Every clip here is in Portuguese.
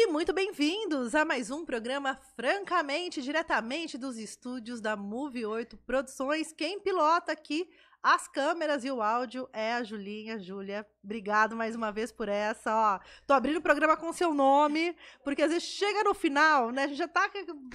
E muito bem-vindos a mais um programa francamente, diretamente dos estúdios da Move 8 Produções. Quem pilota aqui as câmeras e o áudio é a Julinha. Júlia, obrigado mais uma vez por essa. Ó, tô abrindo o programa com seu nome, porque às vezes chega no final, né? A gente já tá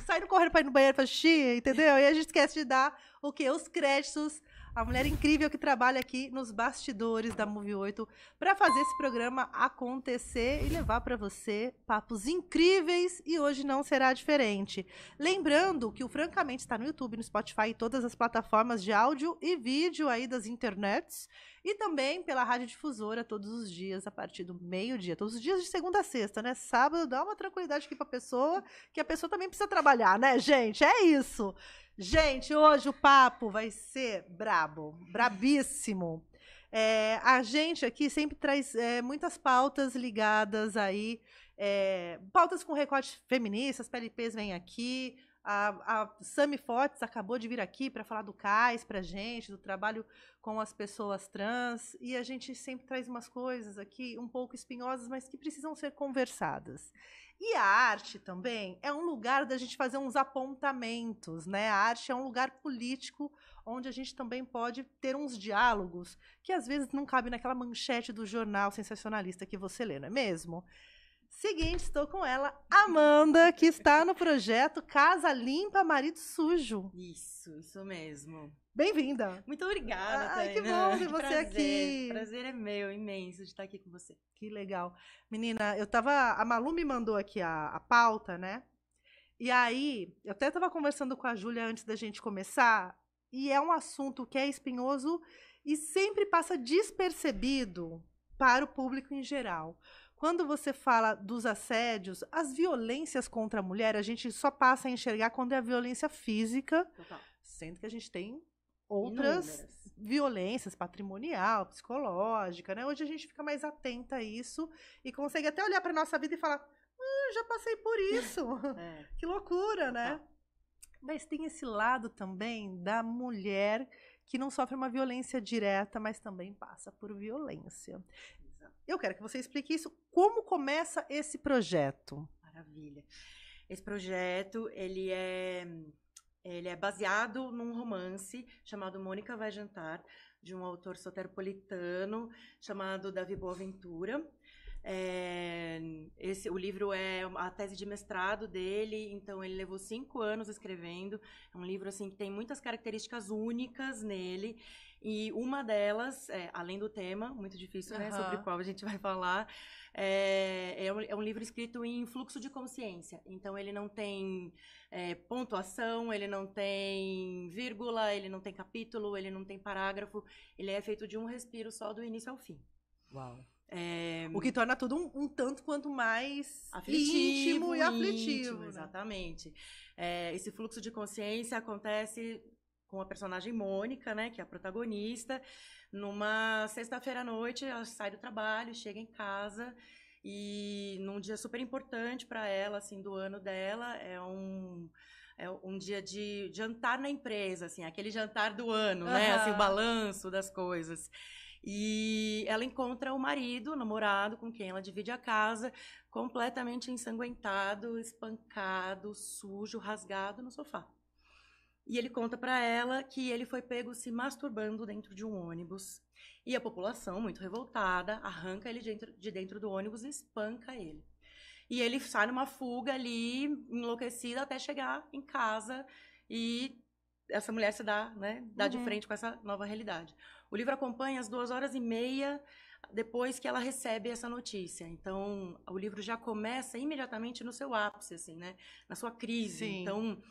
saindo correndo pra ir no banheiro pra xixi, entendeu? E a gente esquece de dar o quê? Os créditos. A mulher incrível que trabalha aqui nos bastidores da Move 8 para fazer esse programa acontecer e levar para você papos incríveis, e hoje não será diferente. Lembrando que o Francamente está no YouTube, no Spotify e todas as plataformas de áudio e vídeo aí das internets, e também pela Rádio Difusora todos os dias a partir do meio-dia, todos os dias de segunda a sexta, né? Sábado dá uma tranquilidade aqui para pessoa, que a pessoa também precisa trabalhar, né, gente? É isso. Gente, hoje o papo vai ser brabo, brabíssimo. A gente aqui sempre traz muitas pautas ligadas aí, pautas com recorte feminista, as PLPs vêm aqui, a Sami Fortes acabou de vir aqui para falar do CAIS pra gente, do trabalho com as pessoas trans, e a gente sempre traz umas coisas aqui um pouco espinhosas, mas que precisam ser conversadas. E a arte também é um lugar da gente fazer uns apontamentos, né? A arte é um lugar político onde a gente também pode ter uns diálogos que às vezes não cabem naquela manchete do jornal sensacionalista que você lê, não é mesmo? Seguinte, estou com ela, Amanda, que está no projeto Casa Limpa, Marido Sujo. Isso mesmo. Bem-vinda. Muito obrigada, Ai, Tainá. que bom ter você prazer. aqui. Prazer é meu, imenso, de estar aqui com você. Que legal. Menina, a Malu me mandou aqui a pauta, né? E aí, eu até estava conversando com a Júlia antes da gente começar, e é um assunto que é espinhoso e sempre passa despercebido para o público em geral. Quando você fala dos assédios, as violências contra a mulher, a gente só passa a enxergar quando é a violência física, Total. sendo que a gente tem outras Inúmeras. violências, patrimonial, psicológica, né? Hoje a gente fica mais atenta a isso e consegue até olhar para nossa vida e falar: já passei por isso. Que loucura, né? Total. Mas tem esse lado também da mulher que não sofre uma violência direta, mas também passa por violência. Exato. Eu quero que você explique isso. Como começa esse projeto? Maravilha. Esse projeto, ele é baseado num romance chamado Mônica Vai Jantar, de um autor soteropolitano chamado Davi Boaventura. O livro é a tese de mestrado dele, então ele levou 5 anos escrevendo. É um livro assim que tem muitas características únicas nele, e uma delas, além do tema muito difícil, né, sobre o qual a gente vai falar, é um livro escrito em fluxo de consciência. Então ele não tem pontuação, ele não tem vírgula, ele não tem capítulo, ele não tem parágrafo. Ele é feito de um respiro só, do início ao fim. Uau. O que torna tudo um tanto quanto mais aflitivo, íntimo e aflitivo. Né? Exatamente. Esse fluxo de consciência acontece com a personagem Mônica, né, que é a protagonista. Numa sexta-feira à noite, ela sai do trabalho, chega em casa, e num dia super importante para ela, assim, do ano dela, é um dia de jantar na empresa, assim, aquele jantar do ano, né, assim, o balanço das coisas. E ela encontra o marido, o namorado, com quem ela divide a casa, completamente ensanguentado, espancado, sujo, rasgado no sofá. E ele conta para ela que ele foi pego se masturbando dentro de um ônibus. E a população, muito revoltada, arranca ele de dentro do ônibus e espanca ele. E ele sai numa fuga ali, enlouquecida, até chegar em casa, e essa mulher se dá de frente com essa nova realidade. O livro acompanha as 2h30 depois que ela recebe essa notícia. Então, o livro já começa imediatamente no seu ápice, assim, né? Na sua crise. Sim. Então,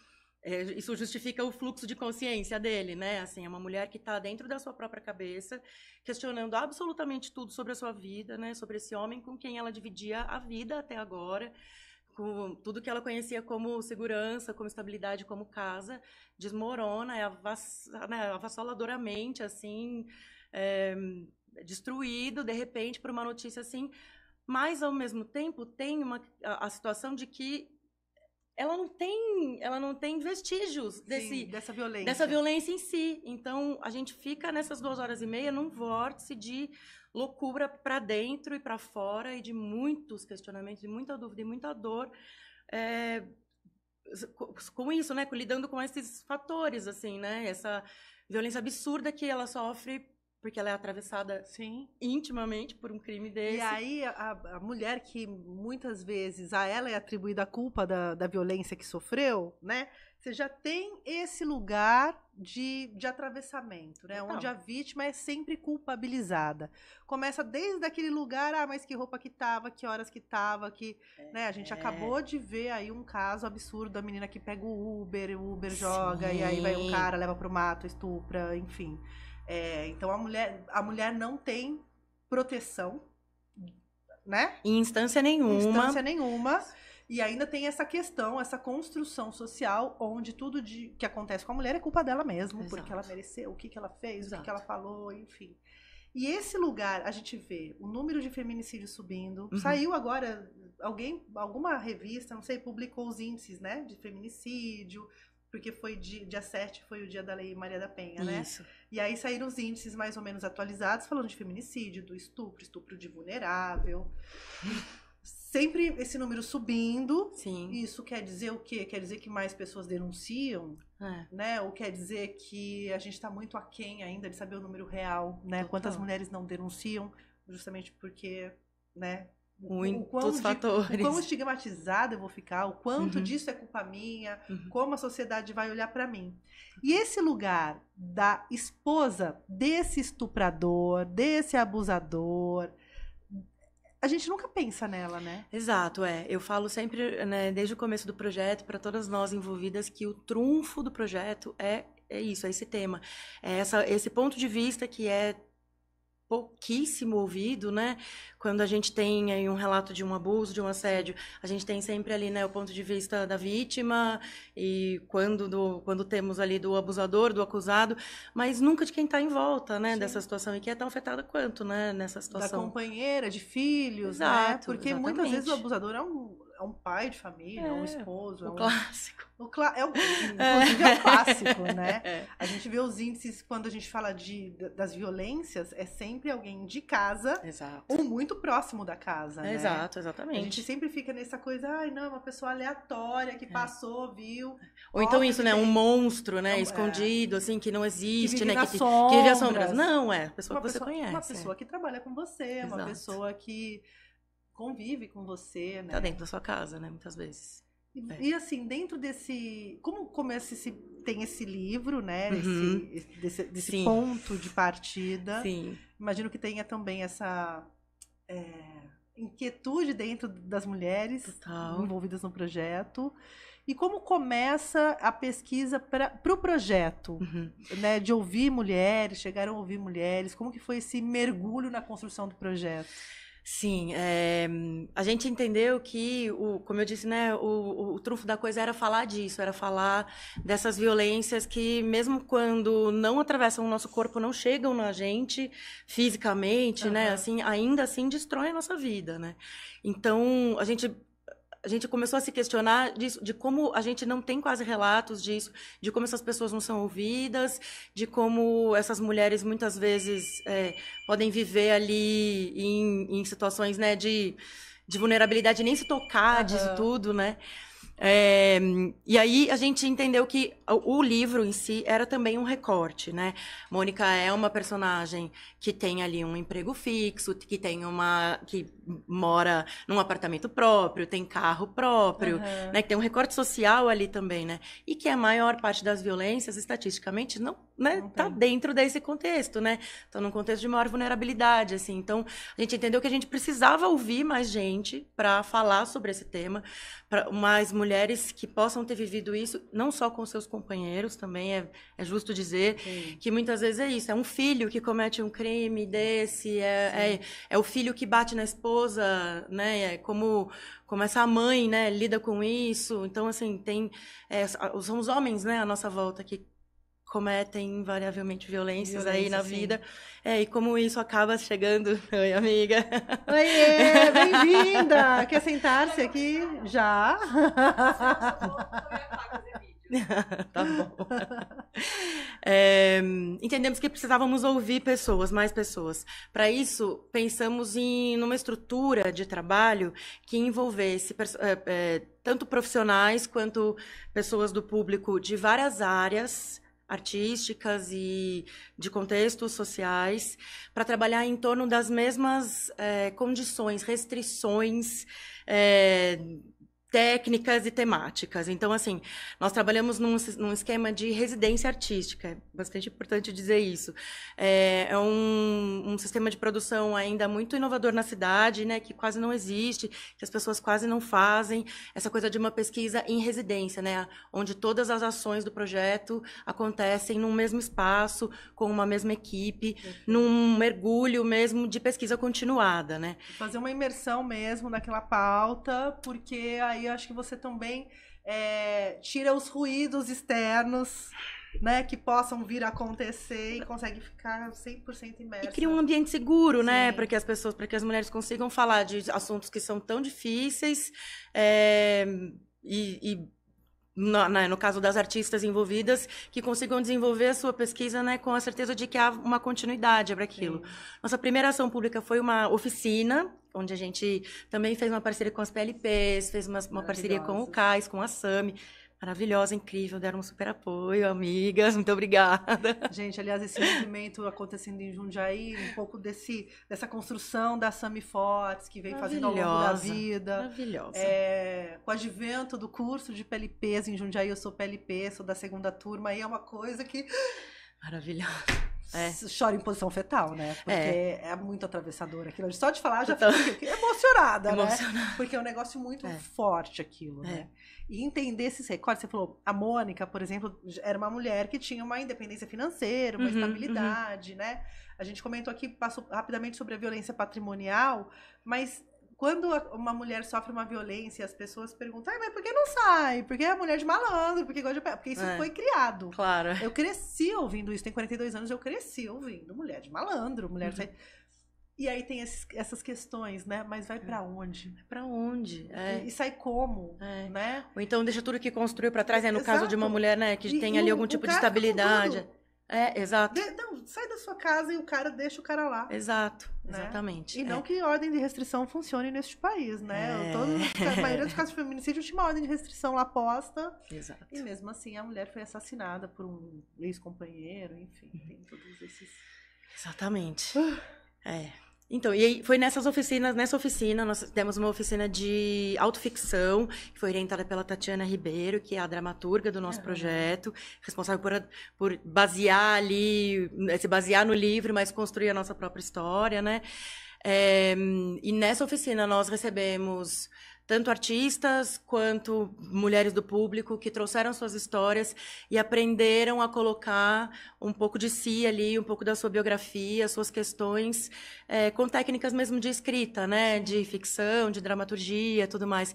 isso justifica o fluxo de consciência dele, né? Assim, é uma mulher que está dentro da sua própria cabeça, questionando absolutamente tudo sobre a sua vida, né? Sobre esse homem com quem ela dividia a vida até agora, com tudo que ela conhecia como segurança, como estabilidade, como casa, desmorona, avassaladoramente, assim, destruído, de repente, por uma notícia assim. Mas, ao mesmo tempo, tem a situação de que ela não tem vestígios dessa violência em si. Então, a gente fica nessas 2h30 num vórtice de loucura para dentro e para fora, e de muitos questionamentos, de muita dúvida e muita dor, com isso, né? Lidando com esses fatores, assim, né? Essa violência absurda que ela sofre porque ela é atravessada intimamente por um crime desse. E aí, a mulher que muitas vezes a ela é atribuída a culpa da violência que sofreu, né? Você já tem esse lugar de atravessamento, né? Onde a vítima é sempre culpabilizada. Começa desde aquele lugar, mas que roupa que tava, que horas que tava, né? A gente acabou de ver aí um caso absurdo da menina que pega o Uber joga, e aí vai um cara, leva pro mato, estupra, enfim. Então a mulher não tem proteção, né? Em instância nenhuma. E ainda tem essa questão, essa construção social, onde tudo que acontece com a mulher é culpa dela mesma, porque ela mereceu, o que ela fez, o que ela falou, enfim. E esse lugar, a gente vê o número de feminicídios subindo. Saiu agora, alguma revista, não sei, publicou os índices, né, de feminicídio, porque foi dia 7, foi o dia da Lei Maria da Penha, né? Isso. E aí saíram os índices mais ou menos atualizados, falando de feminicídio, do estupro de vulnerável. Sempre esse número subindo. Sim. Isso quer dizer o quê? Quer dizer que mais pessoas denunciam, né? Ou quer dizer que a gente está muito aquém ainda de saber o número real, né? Quantas mulheres não denunciam, justamente porque, né? Muitos fatores. O quão estigmatizada eu vou ficar, o quanto disso é culpa minha, como a sociedade vai olhar para mim. E esse lugar da esposa desse estuprador, desse abusador, a gente nunca pensa nela, né? Exato, Eu falo sempre, né, desde o começo do projeto, para todas nós envolvidas, que o trunfo do projeto é isso, é esse tema. É esse ponto de vista que é pouquíssimo ouvido, né? Quando a gente tem aí um relato de um abuso, de um assédio, a gente tem sempre ali, né, o ponto de vista da vítima, e quando temos ali do abusador, do acusado, mas nunca de quem está em volta, né, dessa situação, e que é tão afetada quanto, né, nessa situação. Da companheira, de filhos, né? Porque muitas vezes o abusador é um pai de família, é um esposo. O clássico. Inclusive é um clássico, né? A gente vê os índices, quando a gente fala das violências, é sempre alguém de casa, ou muito próximo da casa, né? Exatamente. A gente sempre fica nessa coisa, não, é uma pessoa aleatória que passou, viu. Ou então isso, né? Um monstro, né? Escondido, assim, que não existe, que né? Que vive às sombras. Não, a pessoa que você conhece. Uma pessoa que trabalha com você, uma pessoa que convive com você, né? Tá dentro da sua casa, né? Muitas vezes. E assim, dentro desse... Como começa tem esse livro, né? Desse ponto de partida. Sim. Imagino que tenha também essa inquietude dentro das mulheres envolvidas no projeto. E como começa a pesquisa para o projeto, né? De ouvir mulheres, chegaram a ouvir mulheres. Como que foi esse mergulho na construção do projeto? Sim, a gente entendeu que, como eu disse, né, o trunfo da coisa era falar disso, era falar dessas violências que, mesmo quando não atravessam o nosso corpo, não chegam na gente fisicamente, né, assim, ainda assim destroem a nossa vida, né. Então, a gente começou a se questionar de como a gente não tem quase relatos disso, de como essas pessoas não são ouvidas, de como essas mulheres muitas vezes podem viver ali em situações, né, de vulnerabilidade, nem se tocar disso tudo, né? E aí a gente entendeu que o livro em si era também um recorte, né? Mônica é uma personagem que tem ali um emprego fixo, que mora num apartamento próprio, tem carro próprio, né? Que tem um recorte social ali também, né? E que a maior parte das violências, estatisticamente, não tá dentro desse contexto, né? Tá num contexto de maior vulnerabilidade, assim. Então, a gente entendeu que a gente precisava ouvir mais gente para falar sobre esse tema, para mais mulheres que possam ter vivido isso, não só com seus companheiros, também é justo dizer que muitas vezes é isso, é um filho que comete um crime desse, é o filho que bate na esposa, né? Como essa mãe, né, lida com isso. Então, assim, são os homens, né, à nossa volta que cometem invariavelmente violências aí na sim. vida. E como isso acaba chegando... Oi, amiga. Oiê, bem-vinda! Quer sentar-se aqui? Já? Tá bom. Entendemos que precisávamos ouvir pessoas, mais pessoas. Para isso, pensamos numa estrutura de trabalho que envolvesse tanto profissionais quanto pessoas do público de várias áreas artísticas e de contextos sociais, para trabalhar em torno das mesmas condições, restrições, técnicas e temáticas. Então, assim, nós trabalhamos num esquema de residência artística, é bastante importante dizer isso. É um sistema de produção ainda muito inovador na cidade, né, que quase não existe, que as pessoas quase não fazem, essa coisa de uma pesquisa em residência, né, onde todas as ações do projeto acontecem num mesmo espaço, com uma mesma equipe, num mergulho mesmo de pesquisa continuada, né. Fazer uma imersão mesmo naquela pauta, porque aí eu acho que você também tira os ruídos externos, né, que possam vir a acontecer e consegue ficar 100% imersa. E cria um ambiente seguro, né, Sim. para que as pessoas, para que as mulheres consigam falar de assuntos que são tão difíceis no caso das artistas envolvidas, que consigam desenvolver a sua pesquisa, né, com a certeza de que há uma continuidade para aquilo. Sim. Nossa primeira ação pública foi uma oficina, onde a gente também fez uma parceria com as PLPs, fez uma parceria com o CAIS, com a SAMI. Maravilhosa, incrível, deram um super apoio, amigas, muito obrigada. Gente, aliás, esse movimento acontecendo em Jundiaí, um pouco dessa construção da Sami Fortes, que vem fazendo ao longo da vida. Maravilhosa. Com o advento do curso de PLPs em Jundiaí, eu sou PLP, sou da segunda turma, aí é uma coisa que... Maravilhosa. Chora em posição fetal, né? Porque é muito atravessador aquilo. Só de falar já fico emocionada, né? Porque é um negócio muito forte aquilo, né? E entender esses recortes. Você falou, a Mônica, por exemplo, era uma mulher que tinha uma independência financeira, uma estabilidade, né? A gente comentou aqui, passou rapidamente sobre a violência patrimonial, mas... Quando uma mulher sofre uma violência, as pessoas perguntam, mas por que não sai? Porque é mulher de malandro, porque gosta de... Porque isso foi criado. Claro. Eu cresci ouvindo isso, tem 42 anos, eu cresci ouvindo mulher de malandro, mulher de... E aí tem essas questões, né? Mas vai pra onde? Pra onde? E sai como, né? Ou então deixa tudo que construiu pra trás, né? No caso de uma mulher, né? Que tem ali algum tipo de estabilidade. Exato. Não, sai da sua casa e deixa o cara lá. Exato, né? Exatamente. E não que ordem de restrição funcione neste país, né? A maioria dos casos de feminicídio tinha uma ordem de restrição lá posta. Exato. E mesmo assim a mulher foi assassinada por um ex-companheiro, enfim, tem todos esses... Exatamente. Então, e aí foi nessa oficina nós temos uma oficina de autoficção, que foi orientada pela Tatiana Ribeiro, que é a dramaturga do nosso projeto, responsável por basear ali, se basear no livro, mas construir a nossa própria história, né? E nessa oficina nós recebemos tanto artistas quanto mulheres do público que trouxeram suas histórias e aprenderam a colocar um pouco de si ali, um pouco da sua biografia, suas questões, com técnicas mesmo de escrita, né? De ficção, de dramaturgia, tudo mais.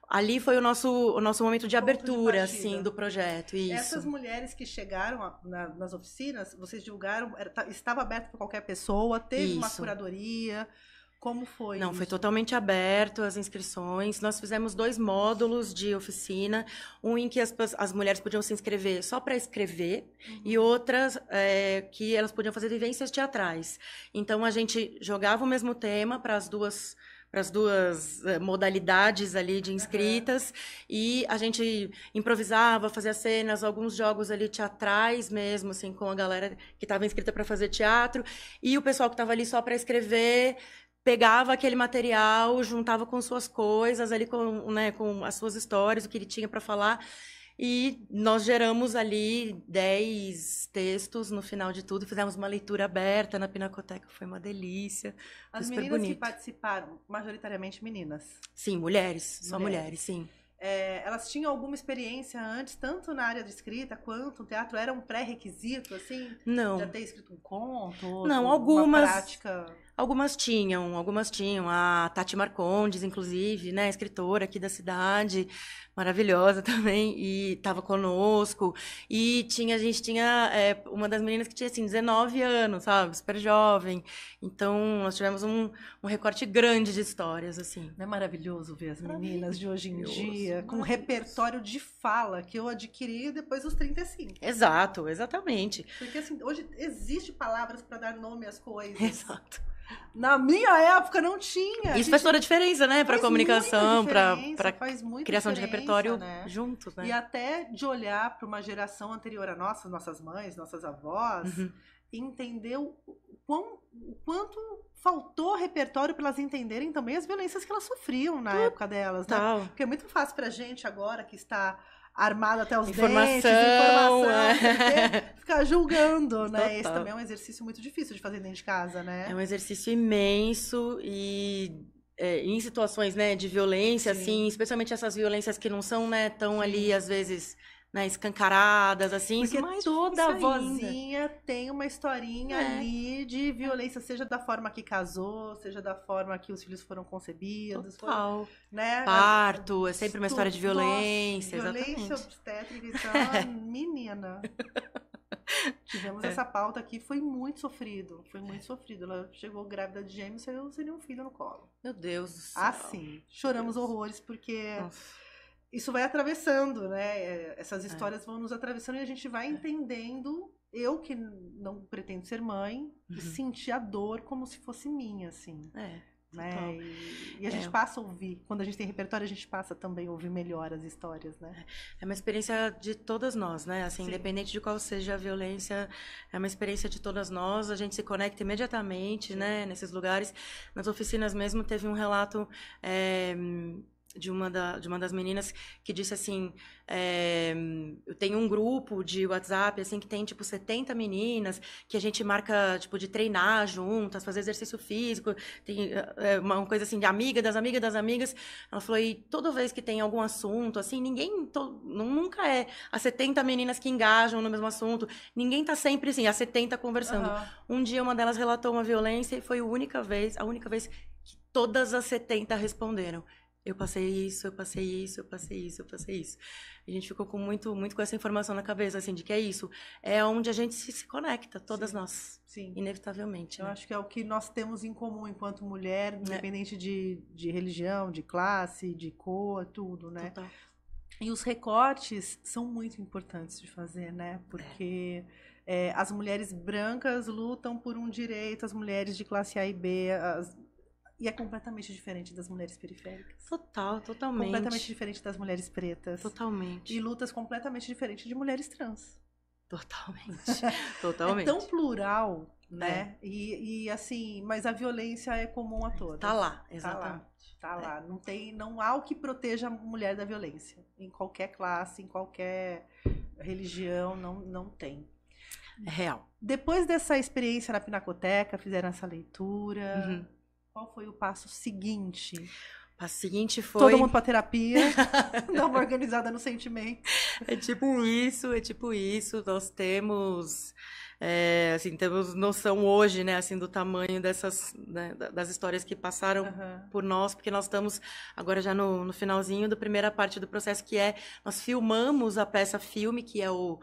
Ali foi o nosso momento de abertura, assim, do projeto. Isso. Essas mulheres que chegaram nas oficinas, vocês divulgaram, estava aberto para qualquer pessoa, teve uma curadoria... Como foi? Não, foi totalmente aberto as inscrições. Nós fizemos 2 módulos de oficina, um em que as mulheres podiam se inscrever só para escrever e outras que elas podiam fazer vivências teatrais. Então a gente jogava o mesmo tema para as duas modalidades ali de inscritas e a gente improvisava, fazia cenas, alguns jogos ali teatrais mesmo, assim, com a galera que estava inscrita para fazer teatro e o pessoal que estava ali só para escrever pegava aquele material, juntava com suas coisas ali, com as suas histórias, o que ele tinha para falar. E nós geramos ali 10 textos no final de tudo. Fizemos uma leitura aberta na Pinacoteca, foi uma delícia. As meninas que participaram, majoritariamente meninas? Sim, mulheres, só mulheres, sim. Elas tinham alguma experiência antes, tanto na área de escrita quanto no teatro? Era um pré-requisito, assim? Não. Já ter escrito um conto? Não, algumas. Uma prática... Algumas tinham. A Tati Marcondes, inclusive, né? Escritora aqui da cidade, maravilhosa também, e estava conosco. E a gente tinha uma das meninas que tinha, assim, 19 anos, sabe? Super jovem. Então, nós tivemos um recorte grande de histórias, assim. Não é maravilhoso ver as meninas de hoje em dia com um maravilhoso. repertório de fala que eu adquiri depois dos 35. Exato, exatamente. Porque, assim, hoje existe palavras para dar nome às coisas. Exato. Na minha época não tinha. Isso faz toda a diferença, né? Para comunicação, para criação de repertório, né? juntos, né? E até de olhar para uma geração anterior a nossas mães, nossas avós, e entender o quanto faltou repertório para elas entenderem também as violências que elas sofriam na época delas, né? Porque é muito fácil pra gente agora que está armado até os dentes, informação, ficar julgando, né? Total. Esse também é um exercício muito difícil de fazer dentro de casa, né? É um exercício imenso e em situações, né, de violência, assim, especialmente essas violências que não são, né, tão ali, às vezes, né, escancaradas, assim. Porque mas toda vozinha tem uma historinha ali de violência, seja da forma que casou, seja da forma que os filhos foram concebidos. Total. Né? Parto, é sempre uma história de violência. Nossa, violência obstétrica, então, menina. Tivemos essa pauta aqui, foi muito sofrido. Foi muito sofrido. Ela chegou grávida de gêmeos sem nenhum filho no colo. Meu Deus do céu. Assim, choramos horrores, porque isso vai atravessando, né? Essas histórias vão nos atravessando e a gente vai entendendo. Eu, que não pretendo ser mãe, sentir a dor como se fosse minha, assim. Né? E a gente passa a ouvir. Quando a gente tem repertório, a gente passa também a ouvir melhor as histórias, né? É uma experiência de todas nós, né? Assim, independente de qual seja a violência, é uma experiência de todas nós. A gente se conecta imediatamente, né? Nesses lugares. Nas oficinas mesmo, teve um relato de uma das meninas que disse assim, eu tenho um grupo de WhatsApp, assim, que tem, tipo, 70 meninas, que a gente marca, tipo, de treinar juntas, fazer exercício físico, tem uma coisa, assim, de amiga das amigas das amigas. Ela falou, e toda vez que tem algum assunto, assim, nunca é as 70 meninas que engajam no mesmo assunto, ninguém tá sempre, assim, as 70 conversando. Um dia, uma delas relatou uma violência e foi a única vez que todas as 70 responderam. Eu passei isso, eu passei isso, eu passei isso, eu passei isso. A gente ficou com muito com essa informação na cabeça, assim, de que é isso. É onde a gente se conecta, todas nós. Sim. Inevitavelmente. Eu acho que é o que nós temos em comum enquanto mulher, independente de religião, de classe, de cor, tudo, né? Total. E os recortes são muito importantes de fazer, né? Porque as mulheres brancas lutam por um direito, as mulheres de classe A e B... E é completamente diferente das mulheres periféricas. Totalmente. Completamente diferente das mulheres pretas. Totalmente. E lutas completamente diferentes de mulheres trans. Totalmente. É tão plural, né? E assim, mas a violência é comum a todas. Tá lá, exatamente. Tá lá. Não há o que proteja a mulher da violência. Em qualquer classe, em qualquer religião, não tem. É real. Depois dessa experiência na Pinacoteca, fizeram essa leitura... Qual foi o passo seguinte? O passo seguinte foi... Todo mundo pra terapia, dar uma organizada no sentimento. É tipo isso. Nós temos... assim, temos noção hoje, né, assim, do tamanho dessas, né, das histórias que passaram por nós, porque nós estamos agora já no finalzinho da primeira parte do processo, que nós filmamos a peça filme, que é o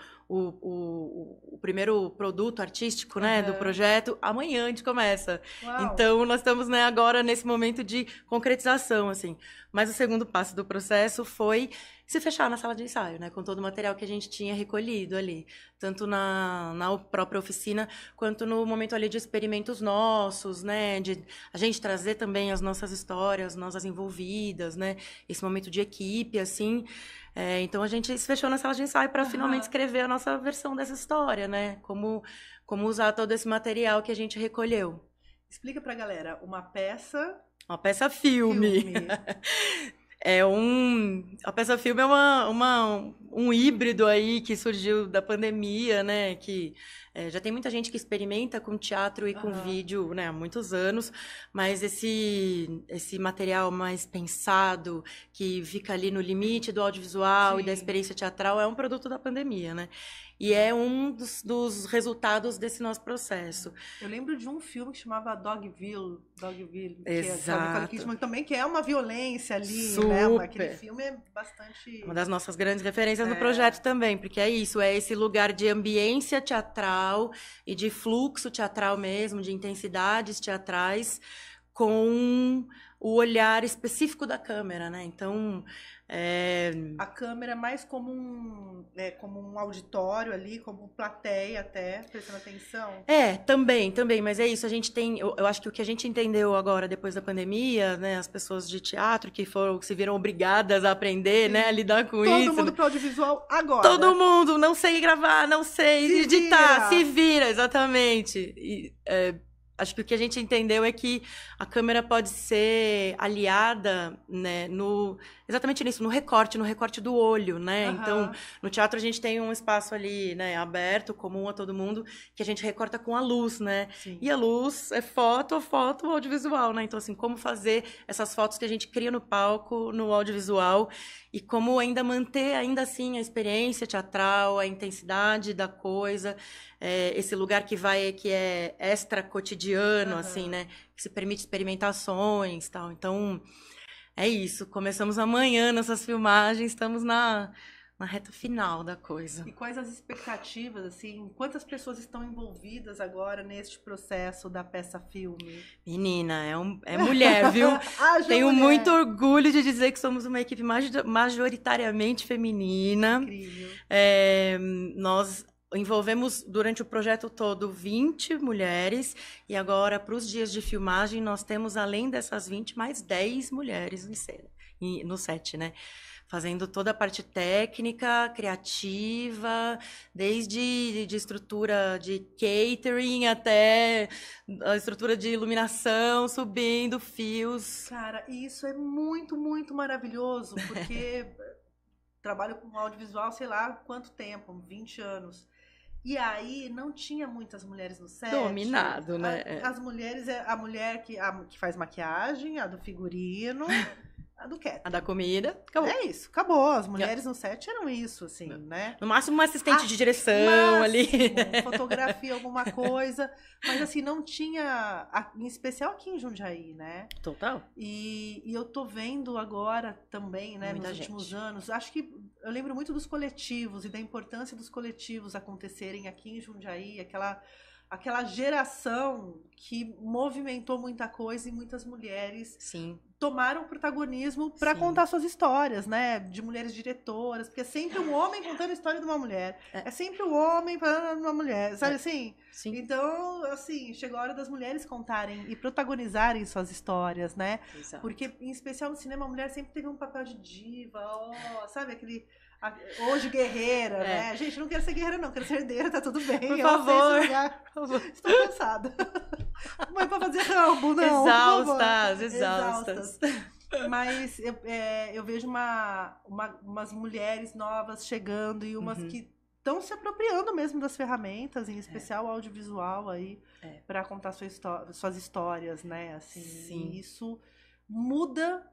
primeiro produto artístico, né, do projeto. Amanhã a gente começa. Uau. Então, nós estamos, né, agora nesse momento de concretização, assim. Mas o segundo passo do processo foi se fechar na sala de ensaio, né, com todo o material que a gente tinha recolhido ali, tanto na própria oficina, quanto no momento ali de experimentos nossos, né, de a gente trazer também as nossas histórias, nós as envolvidas, né, esse momento de equipe, assim. Então a gente se fechou na sala de ensaio para finalmente escrever a nossa versão dessa história, né, como usar todo esse material que a gente recolheu. Explica pra galera, uma peça filme. A peça filme é um híbrido aí que surgiu da pandemia, né? Que já tem muita gente que experimenta com teatro e com vídeo, né, há muitos anos, mas esse material mais pensado, que fica ali no limite do audiovisual e da experiência teatral, é um produto da pandemia, né? E é um dos resultados desse nosso processo. Eu lembro de um filme que chamava Dogville, Exato. que também que é uma violência ali, Super. né? Aquele filme é bastante... Uma das nossas grandes referências no projeto também, porque é isso, é esse lugar de ambiência teatral e de fluxo teatral mesmo, de intensidades teatrais, com o olhar específico da câmera, né? Então... A câmera mais como como um auditório ali, como plateia até, prestando atenção. Também, mas é isso, a gente tem, eu acho que o que a gente entendeu agora, depois da pandemia, né, as pessoas de teatro que se viram obrigadas a aprender, né, a lidar com isso. Todo mundo pro audiovisual agora. Todo mundo, não sei gravar, não sei editar, se vira, exatamente. E, acho que o que a gente entendeu é que a câmera pode ser aliada, né, exatamente nisso, no recorte do olho, né? Então, no teatro a gente tem um espaço ali, né, aberto, comum a todo mundo, que a gente recorta com a luz, né? Sim. E a luz é foto audiovisual, né? Então, assim, como fazer essas fotos que a gente cria no palco, no audiovisual, e como ainda manter, ainda assim, a experiência teatral, a intensidade da coisa, esse lugar que é extra cotidiano, assim, né? Que se permite experimentações e tal. Então, é isso. Começamos amanhã nossas filmagens, estamos na reta final da coisa. E quais as expectativas, assim? Quantas pessoas estão envolvidas agora neste processo da peça-filme? Menina, é mulher, viu? Tenho muito orgulho de dizer que somos uma equipe majoritariamente feminina. Incrível. Nós envolvemos durante o projeto todo 20 mulheres e agora, para os dias de filmagem, nós temos, além dessas 20, mais 10 mulheres em cena, no set, né? Fazendo toda a parte técnica, criativa, desde de estrutura de catering até a estrutura de iluminação, subindo fios. Cara, e isso é muito, muito maravilhoso, porque trabalho com audiovisual, sei lá quanto tempo, 20 anos. E aí não tinha muitas mulheres no set. Dominado, né? As mulheres, a mulher que faz maquiagem, a do figurino... A do catering. A da comida, acabou. É isso, acabou. As mulheres no set eram isso, assim, né? No máximo uma assistente de direção ali. Fotografia, alguma coisa. Mas assim, não tinha, em especial aqui em Jundiaí, né? Total. E eu tô vendo agora também, né, nos últimos anos, acho que eu lembro muito dos coletivos e da importância dos coletivos acontecerem aqui em Jundiaí, aquela geração que movimentou muita coisa e muitas mulheres tomaram protagonismo para contar suas histórias, né? De mulheres diretoras, porque é sempre um homem contando a história de uma mulher. É sempre um homem falando uma mulher, sabe assim? Sim. Então, assim, chegou a hora das mulheres contarem e protagonizarem suas histórias, né? Exato. Porque, em especial no cinema, a mulher sempre teve um papel de diva, sabe? Hoje guerreira, né? Gente, não quero ser guerreira, não. Quero ser herdeira, tá tudo bem. Por favor. Estou cansada. Não é pra fazer Rambo, não. Exaustas. Mas eu vejo umas mulheres novas chegando e umas que estão se apropriando mesmo das ferramentas, em especial o audiovisual aí, para contar suas histórias, né? Assim, e isso muda...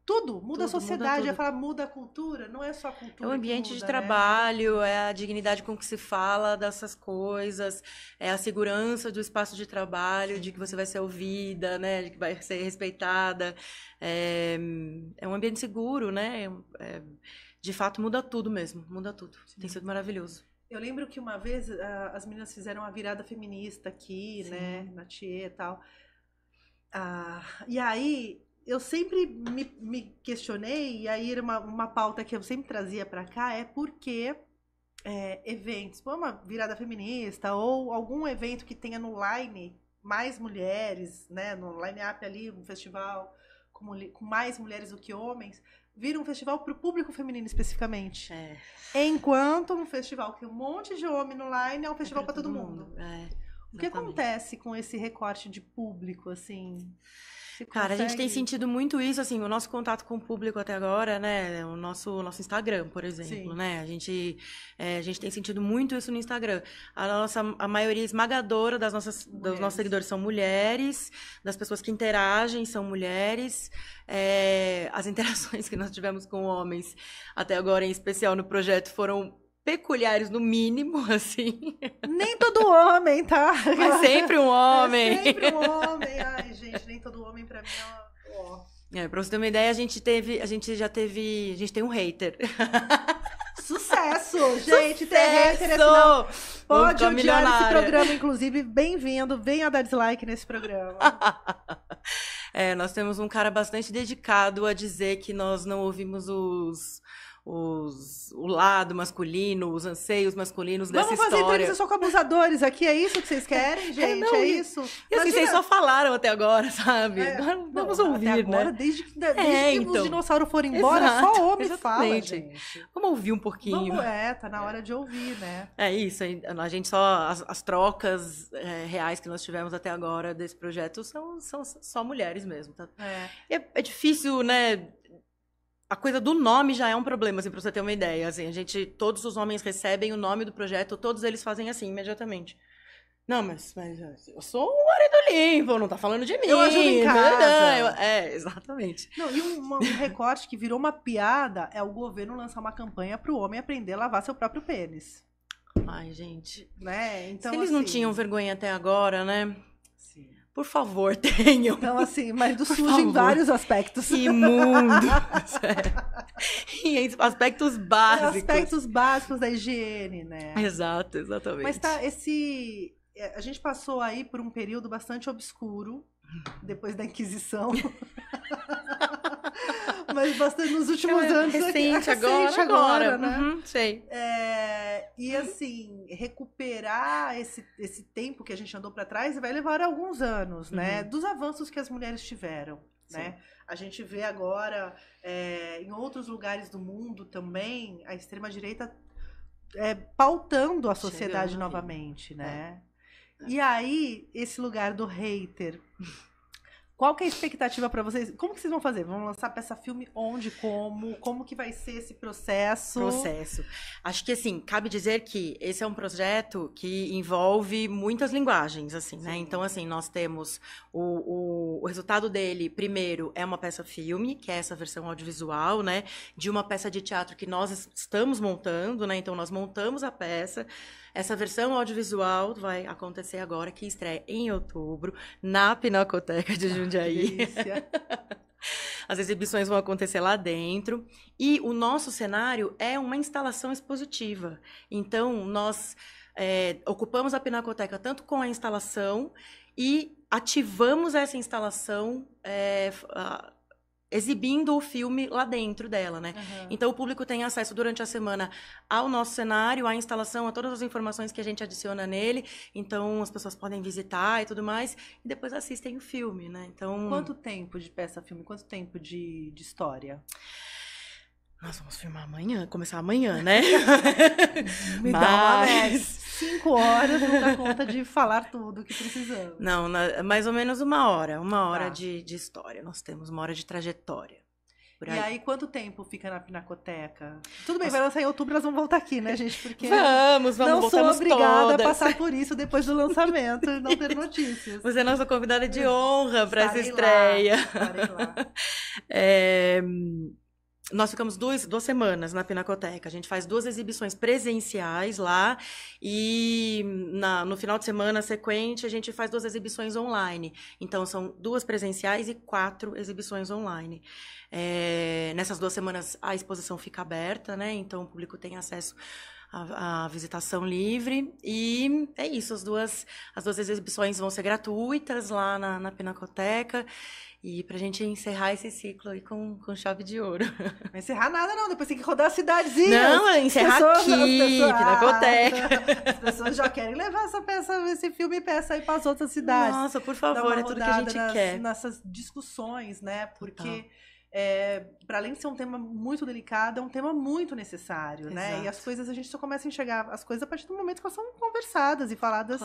Tudo, muda a sociedade, muda a cultura, não é só a cultura. É o ambiente muda, de trabalho, é a dignidade com que se fala dessas coisas, é a segurança do espaço de trabalho, de que você vai ser ouvida, né, de que vai ser respeitada. É um ambiente seguro, né? De fato, muda tudo mesmo, muda tudo. Sim. Tem sido maravilhoso. Eu lembro que uma vez as meninas fizeram uma virada feminista aqui, né, na Thier e tal. E aí... Eu sempre me questionei, e aí era uma pauta que eu sempre trazia para cá, por que eventos, uma virada feminista ou algum evento que tenha no line mais mulheres, né, no line-up ali, um festival com mais mulheres do que homens, vira um festival para o público feminino especificamente. Enquanto um festival que tem um monte de homem no line é um festival para todo mundo. O que acontece com esse recorte de público, assim... Cara, a gente tem sentido muito isso, assim, o nosso contato com o público até agora, né, o nosso Instagram, por exemplo, né, a gente tem sentido muito isso no Instagram. A maioria esmagadora dos nossos seguidores são mulheres, das pessoas que interagem são mulheres, as interações que nós tivemos com homens, até agora em especial no projeto, foram peculiares no mínimo, assim. Nem todo homem, tá? Mas sempre um homem. É sempre um homem. Ai, gente, nem todo homem pra mim é uma... Pra você ter uma ideia, a gente tem um hater. Sucesso, gente, ter hater é sinal. Pode odiar esse programa, inclusive, bem-vindo, venha dar dislike nesse programa. Nós temos um cara bastante dedicado a dizer que nós não ouvimos o lado masculino, os anseios masculinos dessa história. Vamos fazer entrevista só com abusadores aqui, é isso que vocês querem, gente? Não, isso? E assim, vocês só falaram até agora, sabe? Vamos ouvir, até agora, né? Desde que os dinossauros foram embora, só homem fala, gente. Vamos ouvir um pouquinho. Tá na hora de ouvir, né? É isso, a gente só... As trocas reais que nós tivemos até agora desse projeto são só mulheres mesmo, tá? É difícil, né? A coisa do nome já é um problema, assim, pra você ter uma ideia. Assim, todos os homens recebem o nome do projeto, todos eles fazem assim, imediatamente. Não, mas eu sou um marido limpo, não tá falando de mim. Eu ajudo em casa. Exatamente. Não, e um recorte que virou uma piada é o governo lançar uma campanha pro homem aprender a lavar seu próprio pênis. Ai, gente. Né? Então, se eles não tinham vergonha até agora, né? Sim. Por favor, tenham. Então, assim, marido sujo em vários aspectos. Imundo. Em aspectos básicos. Aspectos básicos da higiene, né? Exato, exatamente. Mas a gente passou aí por um período bastante obscuro, depois da Inquisição. Mas bastante nos últimos anos. Recente agora, né? Uhum, sei. E assim, recuperar esse tempo que a gente andou para trás vai levar alguns anos, né? Dos avanços que as mulheres tiveram, né? A gente vê agora, em outros lugares do mundo também, a extrema-direita pautando a sociedade novamente, né? E aí, esse lugar do hater... Qual que é a expectativa para vocês? Como que vocês vão fazer? Vão lançar peça-filme onde, como? Como que vai ser esse processo? Acho que, assim, cabe dizer que esse é um projeto que envolve muitas linguagens, assim, né? Então, assim, nós temos o resultado dele, primeiro, é uma peça-filme, que é essa versão audiovisual, né? De uma peça de teatro que nós estamos montando, né? Então, nós montamos a peça. Essa versão audiovisual vai acontecer agora, que estreia em outubro, na Pinacoteca de Jundiaí. As exibições vão acontecer lá dentro. E o nosso cenário é uma instalação expositiva. Então, nós ocupamos a Pinacoteca tanto com a instalação e ativamos essa instalação exibindo o filme lá dentro dela, né? Uhum. Então, o público tem acesso durante a semana ao nosso cenário, à instalação, a todas as informações que a gente adiciona nele. Então, as pessoas podem visitar e tudo mais, e depois assistem o filme, né? Então... Quanto tempo de peça-filme? Quanto tempo de história? Nós vamos filmar amanhã, começar amanhã, né? Me dá uma média. 5 horas não dá conta de falar tudo que precisamos. Não, mais ou menos uma hora de história. Nós temos uma hora de trajetória. E aí, quanto tempo fica na Pinacoteca? Tudo bem, vai lançar em outubro, nós vamos voltar aqui, né, gente? Porque vamos, não sou obrigada a passar por isso depois do lançamento e não ter notícias. Você é nossa convidada de honra para essa estreia. Estarei lá. Nós ficamos 2 semanas na Pinacoteca. A gente faz 2 exibições presenciais lá e no final de semana sequente a gente faz 2 exibições online. Então, são 2 presenciais e 4 exibições online. Nessas 2 semanas a exposição fica aberta, né? Então, o público tem acesso à visitação livre. E é isso, as duas exibições vão ser gratuitas lá na Pinacoteca. E pra gente encerrar esse ciclo aí com chave de ouro. Não vai encerrar nada, não. Depois tem que rodar a cidadezinha. Não, é encerrar aqui, Pinacoteca. As pessoas já querem levar esse filme e peça aí pras outras cidades. Nossa, por favor, é tudo que a gente quer. Nessas discussões, né? Porque... para além de ser um tema muito delicado, é um tema muito necessário, né? E as coisas, a gente só começa a enxergar as coisas a partir do momento que elas são conversadas e faladas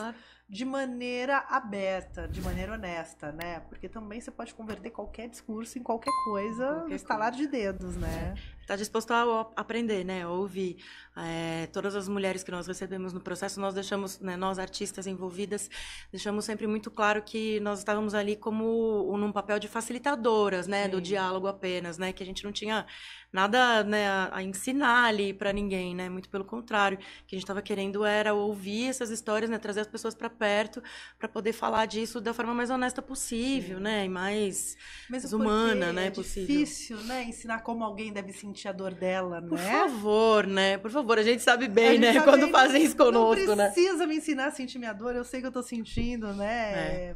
de maneira aberta, de maneira honesta, né? Porque também você pode converter qualquer discurso em qualquer coisa, no estalar de dedos, né? Está disposto a aprender, né? A ouvir. Todas as mulheres que nós recebemos no processo, nós deixamos, né, nós artistas envolvidas, deixamos sempre muito claro que nós estávamos ali como num papel de facilitadoras, né? Do diálogo apenas, né? Que a gente não tinha nada, né, a ensinar ali para ninguém, né? Muito pelo contrário. O que a gente estava querendo era ouvir essas histórias, né? Trazer as pessoas para perto para poder falar disso da forma mais honesta possível, Sim. né? E mais Mesmo humana, porque né? é Possível. difícil, né, ensinar como alguém deve sentir a dor dela, Por né? favor, né? Por favor, a gente sabe A bem, gente né? sabe Quando bem, fazem isso conosco, não né? precisa me ensinar a sentir minha dor, eu sei que eu tô sentindo, É. né?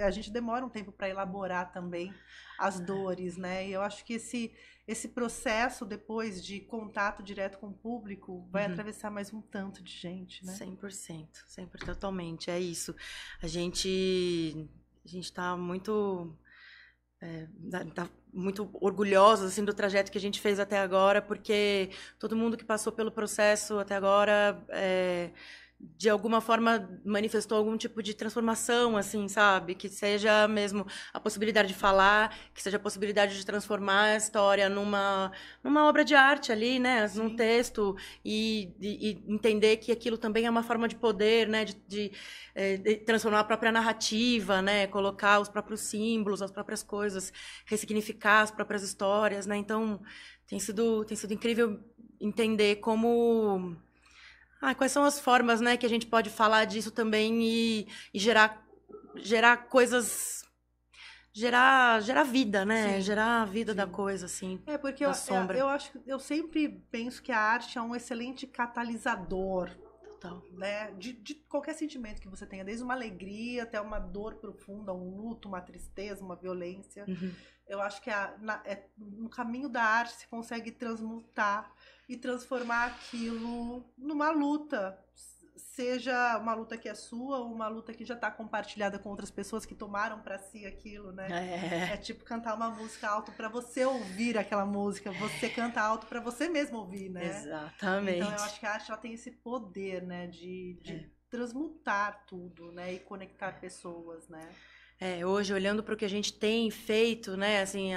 A gente demora um tempo para elaborar também as dores, né? E eu acho que esse processo depois de contato direto com o público vai atravessar mais um tanto de gente, né? 100%, 100%, totalmente, é isso. A gente tá muito tá muito orgulhosos assim do trajeto que a gente fez até agora, porque todo mundo que passou pelo processo até agora de alguma forma manifestou algum tipo de transformação, assim, sabe? Que seja mesmo a possibilidade de falar, que seja a possibilidade de transformar a história numa obra de arte ali, né? Sim. Num texto, e entender que aquilo também é uma forma de poder, né? De transformar a própria narrativa, né? Colocar os próprios símbolos, as próprias coisas, ressignificar as próprias histórias, né? Então, tem sido incrível entender como... quais são as formas, né, que a gente pode falar disso também e gerar coisas, gerar vida, né? Sim, Gerar a vida sim. da coisa, assim, É, porque da sombra. eu acho, eu sempre penso que a arte é um excelente catalisador, Total. né, de qualquer sentimento que você tenha, desde uma alegria até uma dor profunda, um luto, uma tristeza, uma violência. Eu acho que no caminho da arte se consegue transmutar e transformar aquilo numa luta, seja uma luta que é sua ou uma luta que já está compartilhada com outras pessoas que tomaram para si aquilo, né? É tipo cantar uma música alto para você ouvir aquela música, você canta alto para você mesmo ouvir, né? Exatamente. Então eu acho que a arte ela tem esse poder, né, de transmutar tudo, né, e conectar pessoas, né? Hoje, olhando para o que a gente tem feito, né, assim,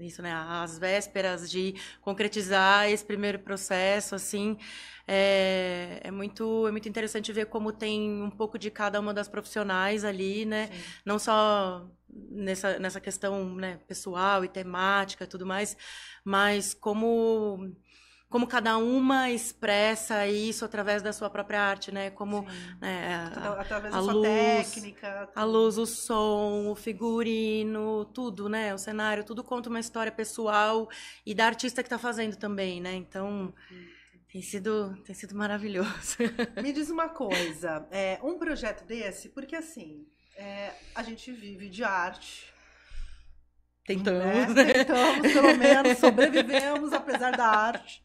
isso, né, às vésperas de concretizar esse primeiro processo, assim, é muito interessante ver como tem um pouco de cada uma das profissionais ali, né, Sim. não só nessa questão, né, pessoal e temática e tudo mais, mas como cada uma expressa isso através da sua própria arte, né? Como, né, através a da sua luz, técnica, a luz, o som, o figurino, tudo, né? O cenário, tudo conta uma história pessoal e da artista que está fazendo também, né? Então, tem sido maravilhoso. Me diz uma coisa, um projeto desse, porque assim, a gente vive de arte. Tentamos, né? Tentamos, pelo menos, sobrevivemos apesar da arte.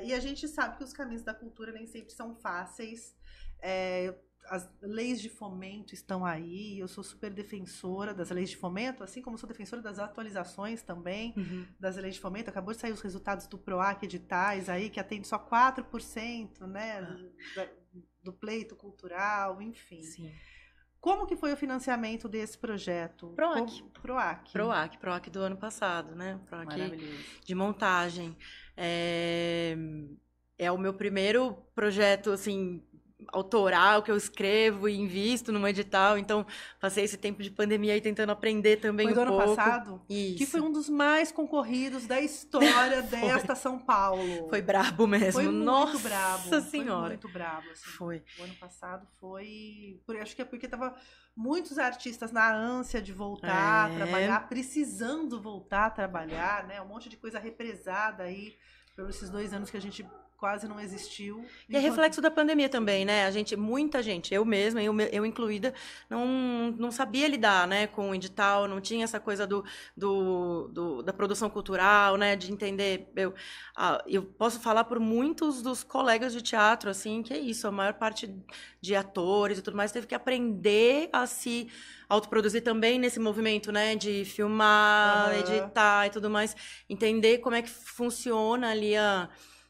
E a gente sabe que os caminhos da cultura nem sempre são fáceis. As leis de fomento estão aí, eu sou super defensora das leis de fomento, assim como sou defensora das atualizações também das leis de fomento. Acabou de sair os resultados do PROAC editais aí, que atende só 4%, né, do pleito cultural, enfim. Sim. Como que foi o financiamento desse projeto? PROAC do ano passado, né? PROAC Maravilhoso. de montagem. É o meu primeiro projeto, assim, autoral, que eu escrevo e invisto num edital, então passei esse tempo de pandemia aí tentando aprender também foi um pouco. Foi do ano passado? Isso. Que foi um dos mais concorridos da história desta São Paulo. Foi brabo mesmo. Foi Nossa muito brabo. Senhora. Foi muito brabo. Assim. Foi. O ano passado foi... Acho que é porque tava muitos artistas na ânsia de voltar a trabalhar, precisando voltar a trabalhar, né? Um monte de coisa represada aí por esses 2 anos que a gente quase não existiu. E é reflexo da pandemia também, né? Muita gente, eu mesma, eu incluída, não sabia lidar, né, com o edital, não tinha essa coisa da produção cultural, né, de entender. Eu posso falar por muitos dos colegas de teatro, assim, que é isso, a maior parte de atores e tudo mais teve que aprender a se autoproduzir também nesse movimento, né, de filmar, editar e tudo mais, entender como é que funciona ali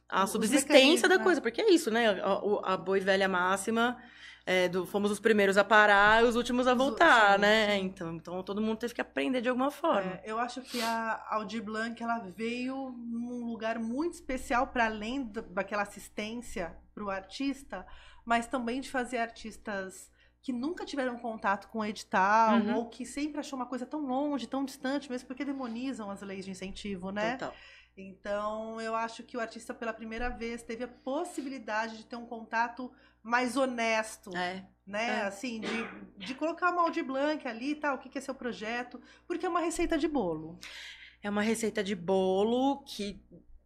a subsistência da coisa, porque é isso, né? A boa e velha máxima, fomos os primeiros a parar e os últimos a voltar, sim, né? Sim. Então todo mundo teve que aprender de alguma forma. Eu acho que a Aldir Blanc, ela veio num lugar muito especial para além daquela assistência para o artista, mas também de fazer artistas que nunca tiveram contato com o edital, ou que sempre achou uma coisa tão longe, tão distante, mesmo porque demonizam as leis de incentivo, né? Total. Então, eu acho que o artista, pela primeira vez, teve a possibilidade de ter um contato mais honesto, né? Assim, de colocar uma Aldir Blanc ali e tal, o que é seu projeto, porque é uma receita de bolo. É uma receita de bolo que,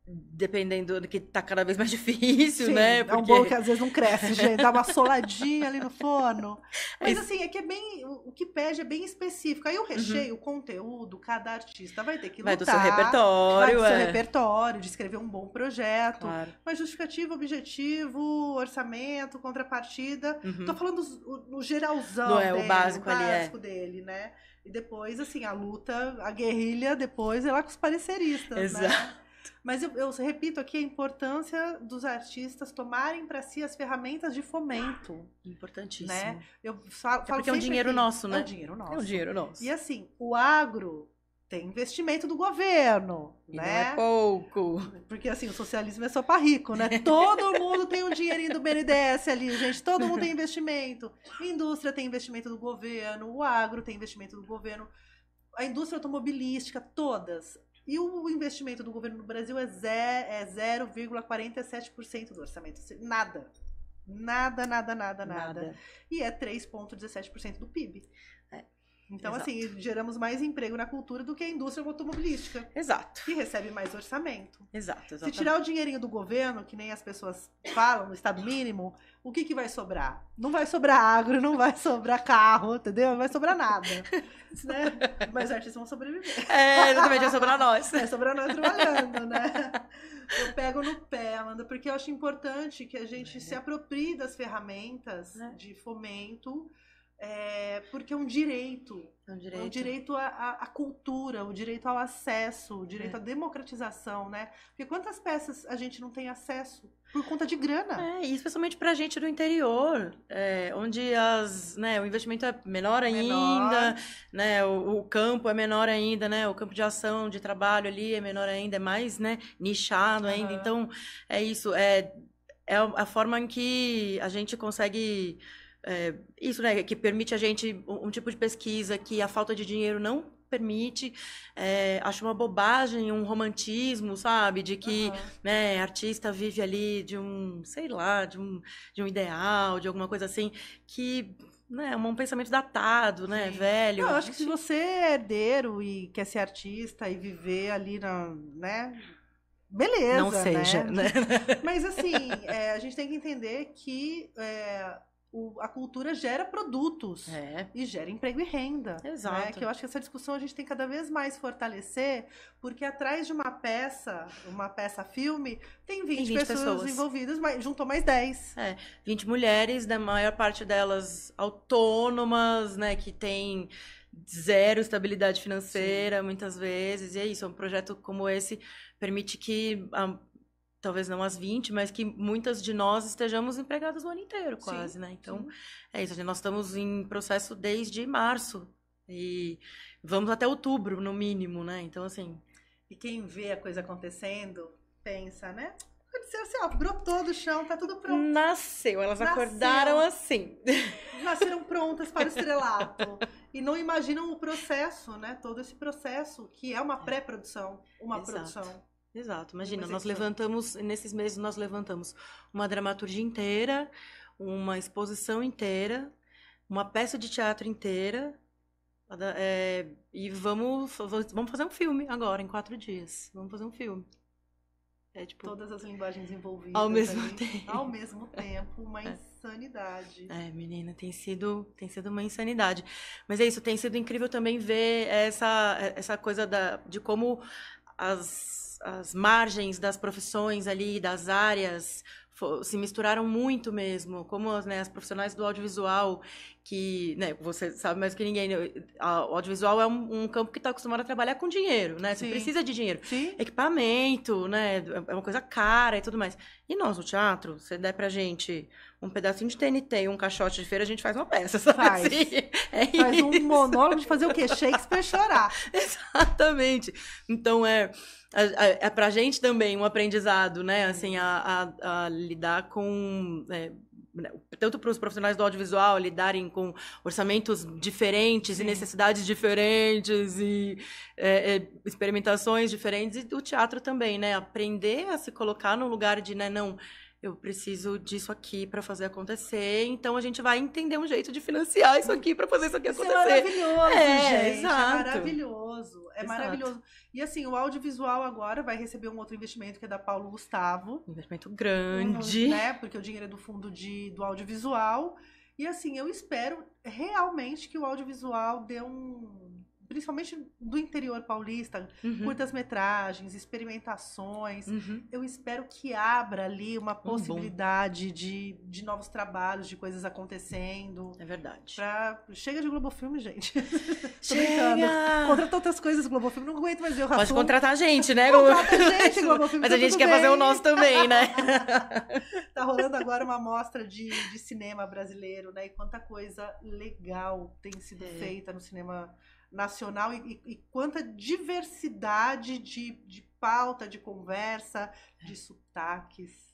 dependendo do que tá cada vez mais difícil, Sim, né? Porque... É um bolo que às vezes não cresce, gente. Dá uma soladinha ali no forno. Mas assim, é que é bem... O que pede é bem específico. Aí o recheio, o conteúdo, cada artista vai ter que lutar. Vai do seu repertório. Vai do seu repertório, de escrever um bom projeto. Claro. Mas justificativo, objetivo, orçamento, contrapartida. Tô falando no geralzão dele, o básico dele, né? E depois, assim, a luta, a guerrilha, depois é lá com os pareceristas, Exato. né? Mas eu repito aqui a importância dos artistas tomarem para si as ferramentas de fomento. Importantíssimo. Né? Eu falo porque é um dinheiro nosso, né? É um dinheiro nosso. É um dinheiro nosso. E assim, o agro tem investimento do governo, e né? Não é pouco. Porque assim, o socialismo é só para rico, né? Todo mundo tem um dinheirinho do BNDES ali, gente. Todo mundo tem investimento. A indústria tem investimento do governo, o agro tem investimento do governo, a indústria automobilística, todas. E o investimento do governo no Brasil é 0,47% do orçamento. Nada. Nada. E é 3,17% do PIB. Então, Exato. assim, geramos mais emprego na cultura do que a indústria automobilística. Exato. Que recebe mais orçamento. Exato. Se tirar o dinheirinho do governo, que nem as pessoas falam, no estado mínimo, o que vai sobrar? Não vai sobrar agro, não vai sobrar carro, entendeu? Não vai sobrar nada. Né? Mas os artistas vão sobreviver. Exatamente, vai sobrar nós. Vai sobrar nós trabalhando, né? Eu pego no pé, Amanda, porque eu acho importante que a gente se aproprie das ferramentas de fomento, porque é um direito. É um direito à cultura, o direito ao acesso, o direito à democratização, né? Porque quantas peças a gente não tem acesso por conta de grana? E especialmente pra gente do interior, onde o investimento é menor ainda, né? O campo é menor ainda, né? O campo de ação, de trabalho ali é menor ainda, é mais, né, nichado ainda. Então, é isso, é a forma em que a gente consegue... isso, né, que permite a gente um tipo de pesquisa que a falta de dinheiro não permite. Acho uma bobagem, um romantismo, sabe, de que né, artista vive ali de um, sei lá, de um ideal, de alguma coisa assim, que né, é um pensamento datado, né, velho. Eu acho que se você é herdeiro e quer ser artista e viver ali né, beleza, não seja, né? Mas assim, a gente tem que entender que a cultura gera produtos e gera emprego e renda. Exato. Né? Que eu acho que essa discussão a gente tem cada vez mais fortalecer, porque atrás de uma peça filme, tem 20 pessoas envolvidas, mas juntou mais 10. 20 mulheres, da maior parte delas autônomas, né, que tem zero estabilidade financeira, muitas vezes, e é isso, um projeto como esse permite que... talvez não as 20, mas que muitas de nós estejamos empregadas o ano inteiro, quase, né? Então, é isso. Nós estamos em processo desde março e vamos até outubro, no mínimo, né? Então, assim... E quem vê a coisa acontecendo, pensa, né? Aconteceu assim, ó, brotou do chão, tá tudo pronto. Nasceu, elas acordaram assim. Nasceram prontas para o estrelato. E não imaginam o processo, né? Todo esse processo, que é uma pré-produção, uma produção. Exato, imagina, nesses meses nós levantamos uma dramaturgia inteira, uma exposição inteira, uma peça de teatro inteira, e vamos fazer um filme agora, em 4 dias. Vamos fazer um filme. Todas as linguagens envolvidas. Ao mesmo tempo. Ao mesmo tempo, uma insanidade. Menina, tem sido uma insanidade. Mas é isso, tem sido incrível também ver essa coisa de como as margens das profissões ali, das áreas, se misturaram muito mesmo, como né, as profissionais do audiovisual, que né, você sabe mais que ninguém, o audiovisual é um campo que está acostumado a trabalhar com dinheiro, né? Você precisa de dinheiro. Sim. Equipamento, né? É uma coisa cara e tudo mais. E nós, no teatro, você der pra gente um pedacinho de TNT e um caixote de feira, a gente faz uma peça, sabe? Faz. Assim, faz um monólogo de fazer o quê? Shakespeare chorar. Exatamente. Então, é pra gente também um aprendizado, né? Assim, a lidar com tanto para os profissionais do audiovisual lidarem com orçamentos diferentes e necessidades diferentes e experimentações diferentes, e o teatro também, né? Aprender a se colocar no lugar de, né, não, eu preciso disso aqui para fazer acontecer, então a gente vai entender um jeito de financiar isso aqui para fazer isso aqui acontecer. É maravilhoso, gente. Exato. É maravilhoso. É maravilhoso. E assim, o audiovisual agora vai receber um outro investimento que é da Paulo Gustavo. Investimento grande. Né? Porque o dinheiro é do fundo do audiovisual. E assim, eu espero realmente que o audiovisual dê principalmente do interior paulista, curtas-metragens, experimentações. Eu espero que abra ali uma possibilidade de novos trabalhos, de coisas acontecendo. É verdade. Chega de Globofilme, gente. Chega! Contrata outras coisas, Globofilme. Não aguento mais ver o Rassum. Pode contratar a gente, né? Contrata a gente, Globofilme. Mas a gente quer fazer o nosso também, né? Tá rolando agora uma mostra de cinema brasileiro, né? E quanta coisa legal tem sido feita no cinema nacional e quanta diversidade de pauta, de conversa, de sotaques.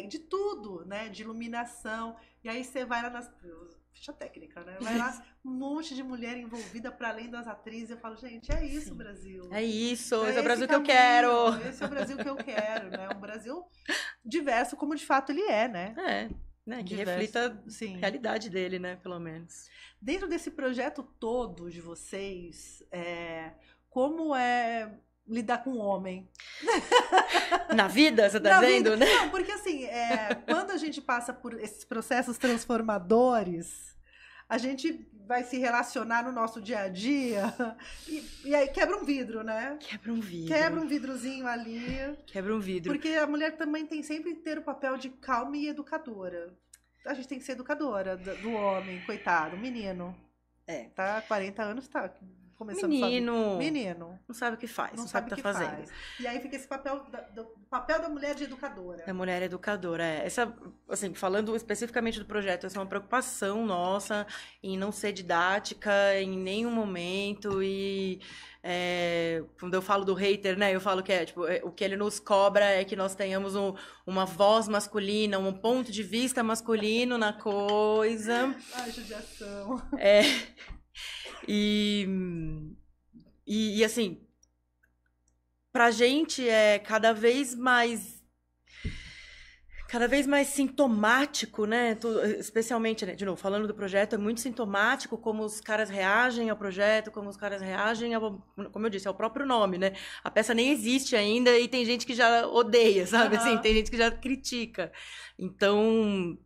De tudo, né? De iluminação. E aí você vai lá nas... Ficha técnica, né? Vai lá, um monte de mulher envolvida para além das atrizes. Eu falo, gente, é isso, Brasil. É isso, esse é o Brasil que eu quero. Esse é o Brasil que eu quero, né? Um Brasil diverso como de fato ele é, né? Né, que reflita a realidade dele, né, pelo menos. Dentro desse projeto todo de vocês, como é lidar com o homem? Na vida, você tá dizendo, né? Não, porque assim, quando a gente passa por esses processos transformadores, a gente vai se relacionar no nosso dia a dia e aí quebra um vidro, né? Quebra um vidrozinho ali. Quebra um vidro. Porque a mulher também tem sempre que ter o papel de calma e educadora. A gente tem que ser educadora do homem, coitado, menino. Tá há 40 anos, tá começando Menino. Não sabe o que faz, não sabe o que tá fazendo. Faz. E aí fica esse papel papel da mulher de educadora. Da mulher educadora, Essa, assim, falando especificamente do projeto, essa é uma preocupação nossa em não ser didática em nenhum momento e... quando eu falo do hater, né, eu falo que o que ele nos cobra é que nós tenhamos uma voz masculina, um ponto de vista masculino na coisa. Ai, judiação. E assim, pra gente é cada vez mais sintomático, né? Especialmente, né? De novo, falando do projeto, é muito sintomático como os caras reagem ao projeto, como os caras reagem como eu disse, ao próprio nome, né? A peça nem existe ainda e tem gente que já odeia, sabe? Assim, tem gente que já critica. Então,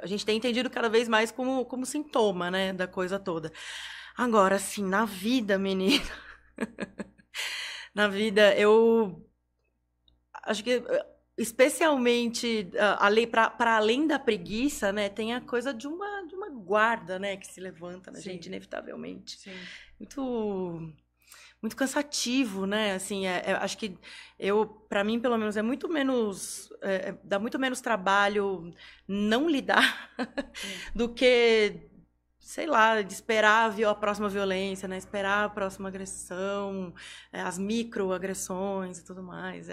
a gente tem entendido cada vez mais como sintoma, né? Da coisa toda. Agora, assim, na vida, menina... na vida, eu acho que... especialmente para além da preguiça, né, tem a coisa de uma guarda, né, que se levanta na gente inevitavelmente. Sim. Muito cansativo, né? Assim, acho que para mim pelo menos é muito menos dá muito menos trabalho não lidar do que, sei lá, de esperar a próxima violência, né? Esperar a próxima agressão, as microagressões e tudo mais.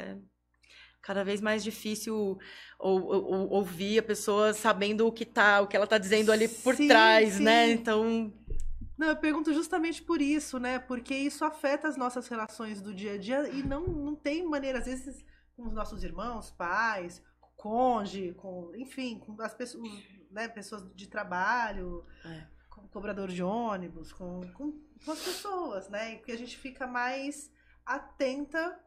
Cada vez mais difícil ouvir a pessoa sabendo o que ela tá dizendo ali por trás, né? Então... Não, eu pergunto justamente por isso, né? Porque isso afeta as nossas relações do dia a dia e não tem maneira, às vezes, com os nossos irmãos, pais, cônjuge, enfim, com as pessoas, né? Pessoas de trabalho, com cobrador de ônibus, com as pessoas, né? Porque a gente fica mais atenta...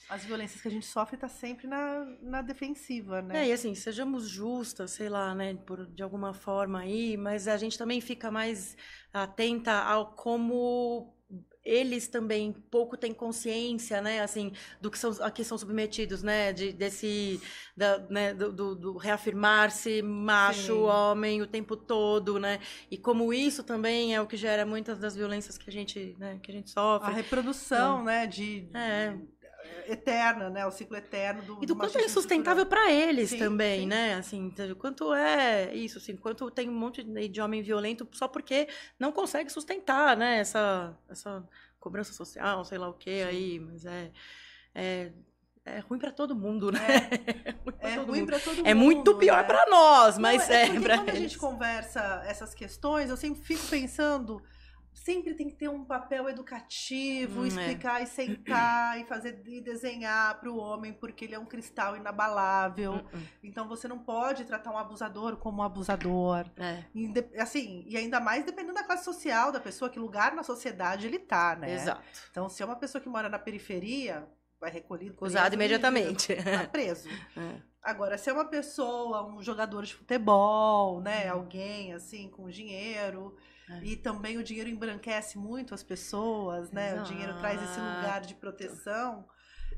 As violências que a gente sofre tá sempre na defensiva, né? E assim, sejamos justas, sei lá, né, de alguma forma aí, mas a gente também fica mais atenta ao como eles também pouco têm consciência, né, assim, do que a que são submetidos, né, do reafirmar-se macho, homem o tempo todo, né, e como isso também é o que gera muitas das violências que a gente sofre. A reprodução, né, eterna, né? O ciclo eterno do e do quanto é sustentável para eles também, né? Assim, o quanto é isso, assim, quanto tem um monte de homem violento só porque não consegue sustentar, né? Essa cobrança social, sei lá o que aí, mas é é ruim para todo mundo, né? É ruim para todo mundo. É muito pior para nós, mas porque quando a gente conversa essas questões, eu sempre fico pensando, sempre tem que ter um papel educativo, explicar e sentar e fazer e desenhar para o homem, porque ele é um cristal inabalável. Então você não pode tratar um abusador como um abusador. Assim, e ainda mais dependendo da classe social da pessoa, que lugar na sociedade ele tá, né? Exato. Então, se é uma pessoa que mora na periferia, vai recolhido, acusado imediatamente. Tá preso. Agora, se é uma pessoa, um jogador de futebol, né? Alguém assim com dinheiro. E também o dinheiro embranquece muito as pessoas, né? Exato. O dinheiro traz esse lugar de proteção.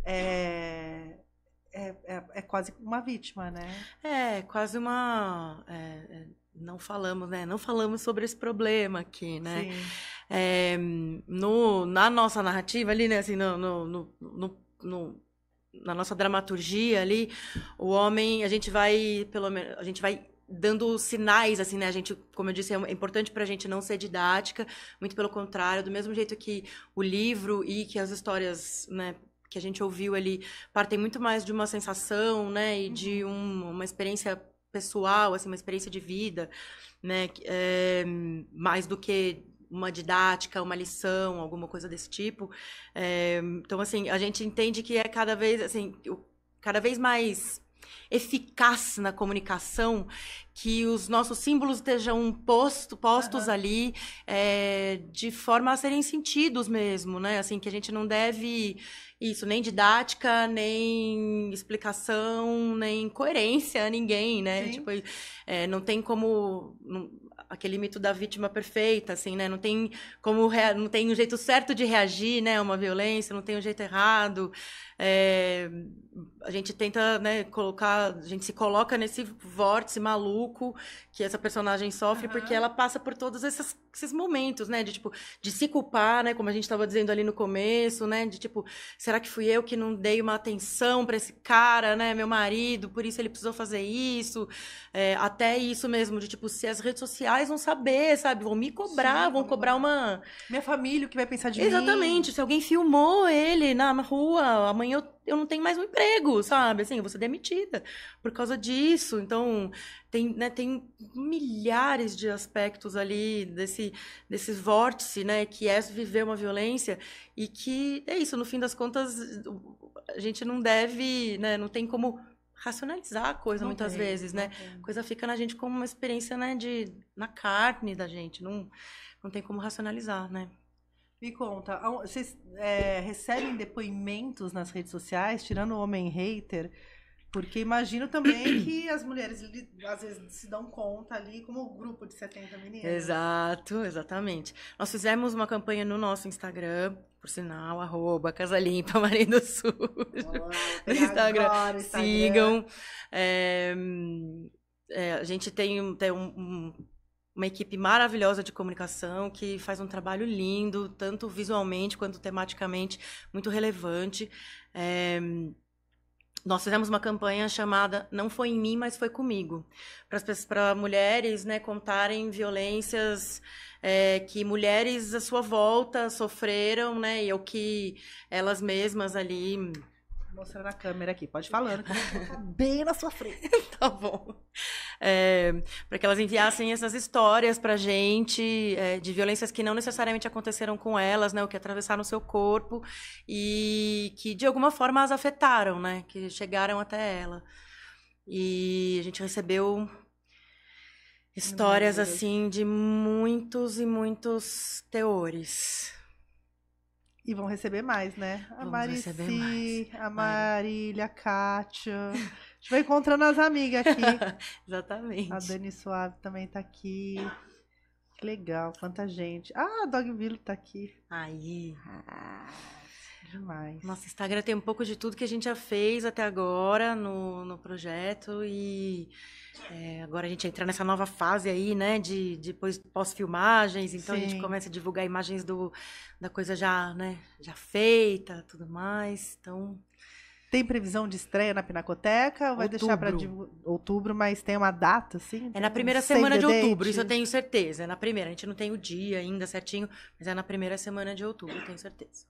É quase uma vítima, né? É quase uma... não falamos, né? Não falamos sobre esse problema aqui, né? Sim. Na nossa narrativa ali, né? Assim, na nossa dramaturgia ali, o homem, a gente vai dando sinais, assim, né? A gente, como eu disse, é importante pra gente não ser didática, muito pelo contrário, do mesmo jeito que o livro e que as histórias, né, que a gente ouviu ali, partem muito mais de uma sensação, né, e de uma experiência pessoal, assim, uma experiência de vida, né, mais do que uma didática, uma lição, alguma coisa desse tipo. Então, assim, a gente entende que é cada vez mais eficaz na comunicação, que os nossos símbolos estejam postos ali de forma a serem sentidos mesmo, né? Assim, que a gente não deve nem didática, nem explicação, nem coerência a ninguém, né? Sim. Tipo, não tem como... aquele mito da vítima perfeita, assim, né? Não tem não tem um jeito certo de reagir, né, a uma violência, não tem um jeito errado. A gente tenta, né, a gente se coloca nesse vórtice maluco que essa personagem sofre, porque ela passa por todos esses momentos, né, de se culpar, né, como a gente estava dizendo ali no começo, né, de tipo, será que fui eu que não dei uma atenção para esse cara, né, meu marido, por isso ele precisou fazer isso, até isso mesmo, de tipo, se as redes sociais vão saber, sabe, vão me cobrar, vão cobrar uma... Minha família, o que vai pensar de mim? Exatamente, se alguém filmou ele na rua, amanhã eu não tenho mais um emprego, sabe? Assim, eu vou ser demitida por causa disso. Então, tem milhares de aspectos ali desse vórtice, né? Que é viver uma violência e que é isso, no fim das contas, a gente não deve, né? Não tem como racionalizar a coisa muitas vezes, né? A coisa fica na gente como uma experiência, né? Na carne da gente, não tem como racionalizar, né? Me conta, vocês recebem depoimentos nas redes sociais, tirando o homem hater? Porque imagino também que as mulheres às vezes se dão conta ali como um grupo de 70 meninas. Exato, exatamente. Nós fizemos uma campanha no nosso Instagram, por sinal, @Casalimpa Marido Sujo. No Instagram. Agora, sigam. A gente tem uma equipe maravilhosa de comunicação que faz um trabalho lindo, tanto visualmente quanto tematicamente, muito relevante. Nós fizemos uma campanha chamada Não Foi em Mim, Mas Foi Comigo, para mulheres, né, contarem violências que mulheres à sua volta sofreram, né, e o que elas mesmas ali... Vou mostrar na câmera aqui, pode falando, que eu vou colocar bem na sua frente. Tá bom. Para que elas enviassem essas histórias pra gente, de violências que não necessariamente aconteceram com elas, né, o que atravessaram o seu corpo e que de alguma forma as afetaram, né, que chegaram até ela. E a gente recebeu histórias assim de muitos e muitos teores. E vão receber mais, né? A Marici, a Marília, a Kátia. A gente vai encontrando as amigas aqui. Exatamente. A Dani Suave também tá aqui. Que legal, quanta gente. Ah, a Dogville tá aqui. Aí. Demais. Nosso Instagram tem um pouco de tudo que a gente já fez até agora no projeto e agora a gente entra nessa nova fase aí, né, de pós-filmagens, então Sim. A gente começa a divulgar imagens da coisa já, né, já feita, tudo mais, então... Tem previsão de estreia na Pinacoteca ou vai deixar para outubro, mas tem uma data, assim? É na primeira semana de outubro, isso eu tenho certeza, é na primeira, a gente não tem o dia ainda certinho, mas é na primeira semana de outubro, eu tenho certeza.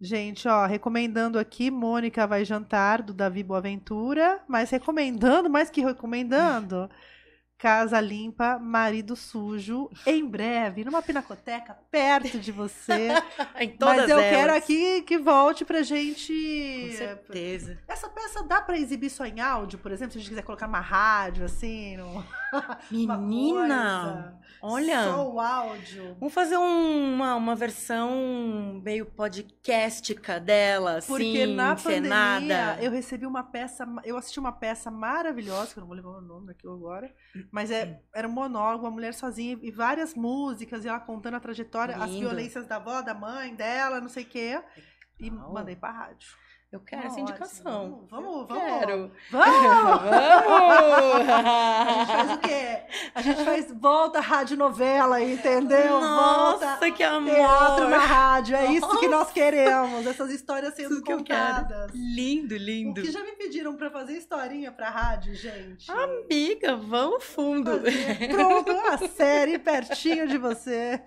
Gente, ó, recomendando aqui, Mônica Vai Jantar, do Davi Boaventura, mas recomendando, mais que recomendando, Casa Limpa, Marido Sujo, em breve, numa pinacoteca perto de você. Em todas mas eu elas. quero aqui que volte pra gente... Com certeza. Essa peça dá pra exibir só em áudio, por exemplo, se a gente quiser colocar numa rádio, assim, Menina, olha, só o áudio. vamos fazer uma versão meio podcastica dela, assim, Porque na encenada. pandemia eu recebi uma peça, eu assisti uma peça maravilhosa, que eu não vou lembrar o nome aqui agora, mas era um monólogo, uma mulher sozinha e várias músicas, e ela contando a trajetória, as Lindo. violências da avó, da mãe dela, não sei o quê, e Legal. mandei pra rádio. Eu quero essa Ótimo. indicação. Vamos. Quero. Vamos! Vamos! A gente faz o quê? A gente faz volta radionovela, entendeu? Nossa, volta que amor! teatro na rádio, é isso que nós queremos, essas histórias sendo Isso que eu quero. contadas. Lindo, O lindo. que já me pediram pra fazer historinha pra rádio, gente. Amiga, vamos fundo. Fazer. Pronto, a série pertinho de você.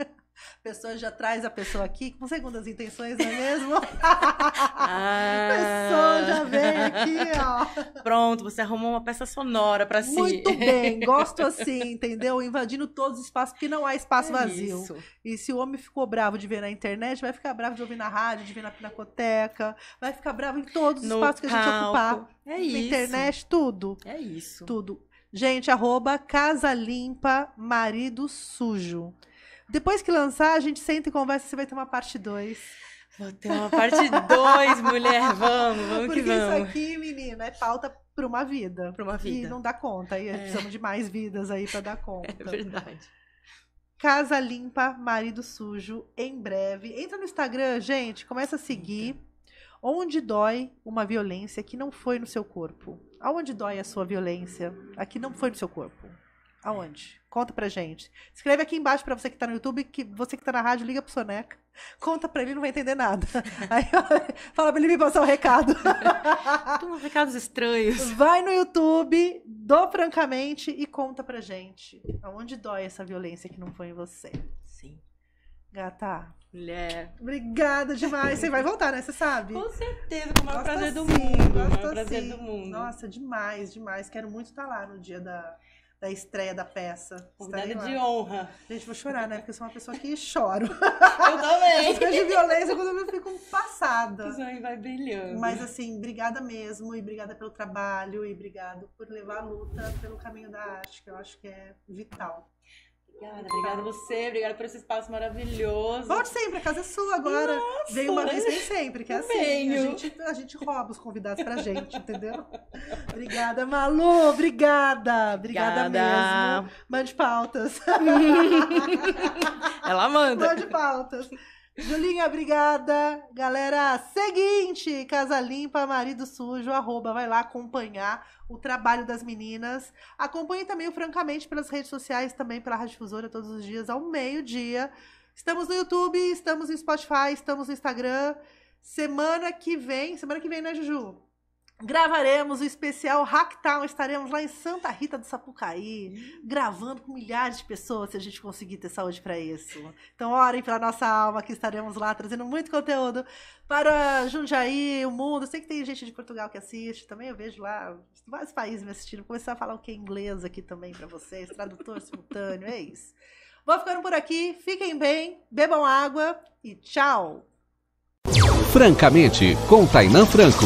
A pessoa já traz a pessoa aqui com segundas intenções, não é mesmo? A pessoa já vem aqui, ó. Pronto, você arrumou uma peça sonora pra si. Muito bem, gosto assim, entendeu? Invadindo todos os espaços, porque não há espaço vazio. Isso. E se o homem ficou bravo de ver na internet, vai ficar bravo de ouvir na rádio, de ver na pinacoteca, vai ficar bravo em todos os No espaços que a gente palco. ocupar. É Na isso. internet, tudo. É isso. Tudo. Gente, @ Casa Limpa Marido Sujo. Depois que lançar, a gente senta e conversa, você vai ter uma parte 2. Vou ter uma parte 2, mulher. Vamos Porque que vamos. isso aqui, menina, é pauta para uma vida. Pra uma vida. E não dá conta. Aí precisamos de mais vidas aí para dar conta. É verdade. Casa Limpa Marido Sujo, em breve. Entra no Instagram, gente, começa a seguir. Onde dói uma violência que não foi no seu corpo? Aonde dói a sua violência? Aqui não foi no seu corpo. Aonde? Conta pra gente. Escreve aqui embaixo pra você que tá no YouTube, que você que tá na rádio, liga pro Soneca. Conta pra ele, não vai entender nada. Aí fala pra ele me passar o recado. Toma recados estranhos. Vai no YouTube, do Francamente, e conta pra gente. Aonde dói essa violência que não foi em você? Sim. Gata, Mulher. obrigada demais. Você vai voltar, né? Você sabe? Com certeza, com o maior Gosto prazer do assim, mundo. O gosto maior prazer assim. do mundo. Nossa, demais, demais. Quero muito estar lá no dia da estreia da peça. Convidada Estarei de lá. honra. Gente, vou chorar, né? Porque eu sou uma pessoa que choro. Eu também. As coisas de violência quando eu fico passada. Isso aí vai brilhando. Mas assim, obrigada mesmo, e obrigada pelo trabalho, e obrigado por levar a luta pelo caminho da arte, que eu acho que é vital. Obrigada a você, obrigada por esse espaço maravilhoso. Volte sempre, a casa é sua agora. Nossa, Vem uma né? vez, vem sempre, que é assim. Venho. A gente rouba os convidados pra gente, entendeu? Obrigada, Malu, obrigada. Obrigada mesmo. Mande pautas. Ela manda. Mande pautas. Julinha, obrigada. Galera, seguinte, Casa Limpa, Marido Sujo, @ vai lá acompanhar o trabalho das meninas. Acompanhe também o Francamente pelas redes sociais, também pela Rádio Difusora, todos os dias, ao meio-dia. Estamos no YouTube, estamos no Spotify, estamos no Instagram. Semana que vem, né, Juju? Gravaremos o especial Hacktown. Estaremos lá em Santa Rita do Sapucaí, gravando com milhares de pessoas, se a gente conseguir ter saúde para isso. Então, orem pela nossa alma, que estaremos lá trazendo muito conteúdo para Jundiaí, o mundo. Eu sei que tem gente de Portugal que assiste, também eu vejo lá vários países me assistindo. Vou começar a falar o que é inglês aqui também para vocês, tradutor simultâneo, é isso. Vou ficando por aqui, fiquem bem, bebam água e tchau! Francamente, com Tainã Franco.